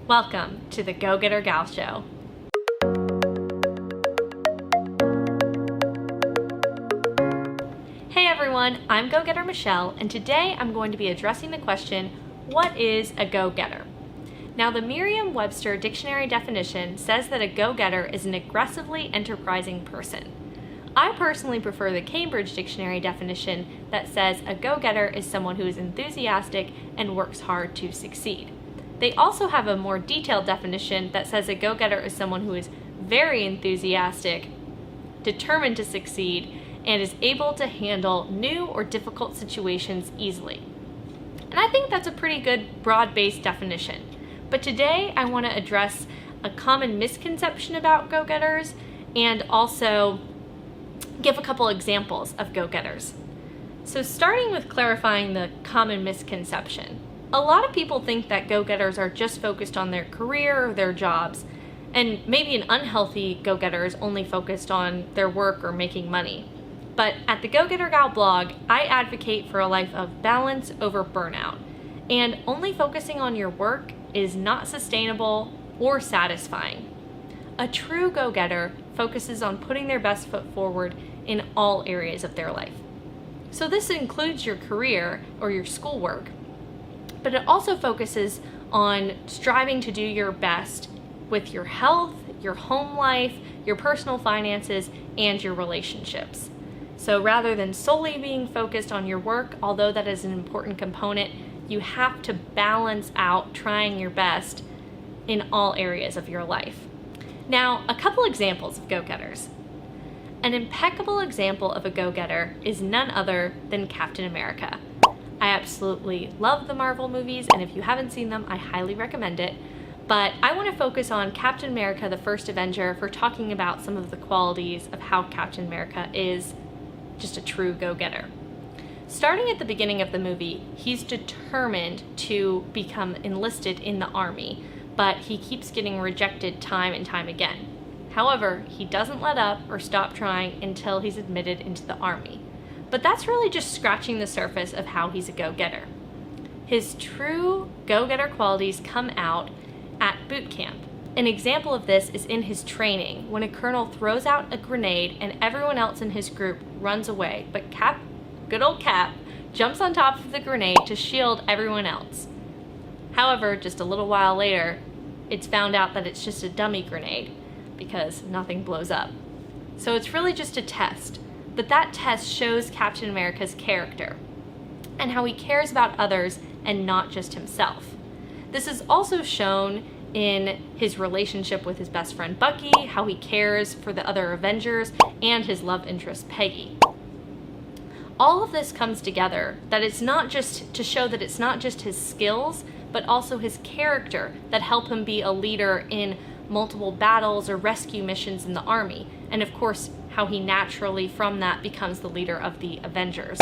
Welcome to the Go Getter Gal Show. Hey everyone, I'm Go Getter Michelle, and today I'm going to be addressing the question, what is a go-getter? Now, the Merriam-Webster dictionary definition says that a go-getter is an aggressively enterprising person. I personally prefer the Cambridge dictionary definition that says a go-getter is someone who is enthusiastic and works hard to succeed. They also have a more detailed definition that says a go-getter is someone who is very enthusiastic, determined to succeed, and is able to handle new or difficult situations easily. And I think that's a pretty good broad-based definition. But today I want to address a common misconception about go-getters and also give a couple examples of go-getters. So starting with clarifying the common misconception. A lot of people think that go-getters are just focused on their career or their jobs, and maybe an unhealthy go-getter is only focused on their work or making money. But at the Go Getter Gal blog, I advocate for a life of balance over burnout, and only focusing on your work is not sustainable or satisfying. A true go-getter focuses on putting their best foot forward in all areas of their life. So this includes your career or your schoolwork, but it also focuses on striving to do your best with your health, your home life, your personal finances, and your relationships. So rather than solely being focused on your work, although that is an important component, you have to balance out trying your best in all areas of your life. Now, a couple examples of go-getters. An impeccable example of a go-getter is none other than Captain America. I absolutely love the Marvel movies, and if you haven't seen them, I highly recommend it. But I want to focus on Captain America, the First Avenger, for talking about some of the qualities of how Captain America is just a true go-getter. Starting at the beginning of the movie, he's determined to become enlisted in the army, but he keeps getting rejected time and time again. However, he doesn't let up or stop trying until he's admitted into the army. But that's really just scratching the surface of how he's a go-getter. His true go-getter qualities come out at boot camp. An example of this is in his training, when a colonel throws out a grenade and everyone else in his group runs away, but good old Cap, jumps on top of the grenade to shield everyone else. However, just a little while later, it's found out that it's just a dummy grenade because nothing blows up. So it's really just a test. But that test shows Captain America's character and how he cares about others and not just himself. This is also shown in his relationship with his best friend Bucky, how he cares for the other Avengers, and his love interest Peggy. All of this comes together that it's not just to show that it's not just his skills, but also his character that help him be a leader in multiple battles or rescue missions in the army. And of course, how he naturally from that becomes the leader of the Avengers.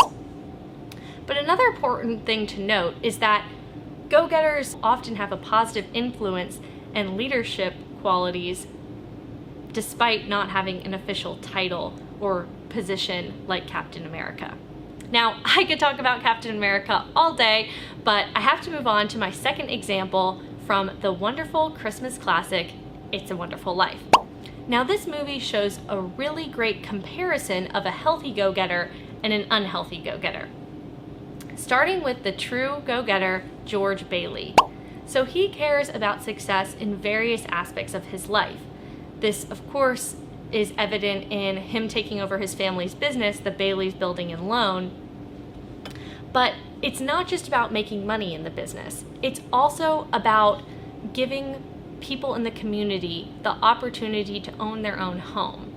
But another important thing to note is that go-getters often have a positive influence and leadership qualities despite not having an official title or position like Captain America. Now, I could talk about Captain America all day, but I have to move on to my second example from the wonderful Christmas classic, It's a Wonderful Life. Now, this movie shows a really great comparison of a healthy go-getter and an unhealthy go-getter. Starting with the true go-getter, George Bailey. So he cares about success in various aspects of his life. This, of course, is evident in him taking over his family's business, the Bailey's Building and Loan. But it's not just about making money in the business. It's also about giving people in the community the opportunity to own their own home.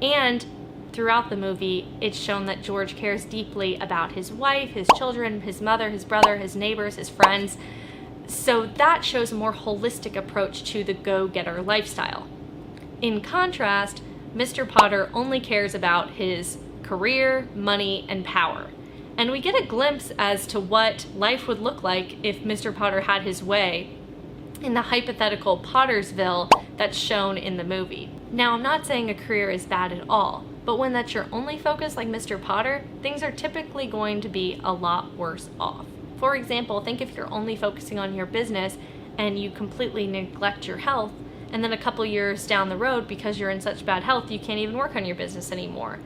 And throughout the movie, it's shown that George cares deeply about his wife, his children, his mother, his brother, his neighbors, his friends. So that shows a more holistic approach to the go-getter lifestyle. In contrast, Mr. Potter only cares about his career, money, and power. And we get a glimpse as to what life would look like if Mr. Potter had his way in the hypothetical Pottersville that's shown in the movie. Now, I'm not saying a career is bad at all, but when that's your only focus like Mr. Potter, things are typically going to be a lot worse off. For example, think if you're only focusing on your business and you completely neglect your health, and then a couple years down the road, because you're in such bad health, you can't even work on your business anymore.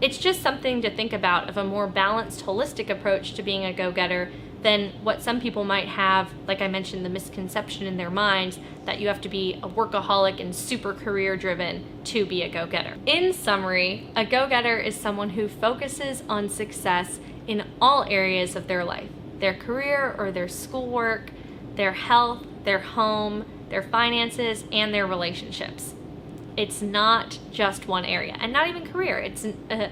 It's just something to think about, of a more balanced, holistic approach to being a go-getter than what some people might have, like I mentioned, the misconception in their minds that you have to be a workaholic and super career-driven to be a go-getter. In summary, a go-getter is someone who focuses on success in all areas of their life, their career or their schoolwork, their health, their home, their finances, and their relationships. It's not just one area, and not even career. It's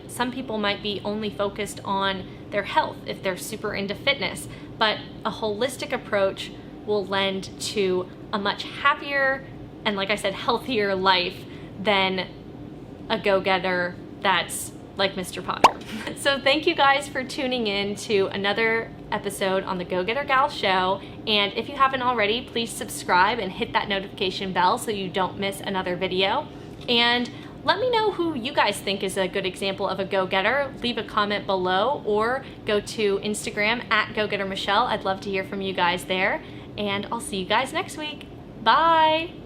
some people might be only focused on their health if they're super into fitness, but a holistic approach will lend to a much happier and, like I said, healthier life than a go-getter that's like Mr. Potter. So thank you guys for tuning in to another episode on the Go-Getter Gal Show, and if you haven't already, please subscribe and hit that notification bell so you don't miss another video. And let me know who you guys think is a good example of a go-getter. Leave a comment below or go to Instagram at GoGetterMichelle. I'd love to hear from you guys there, and I'll see you guys next week. Bye!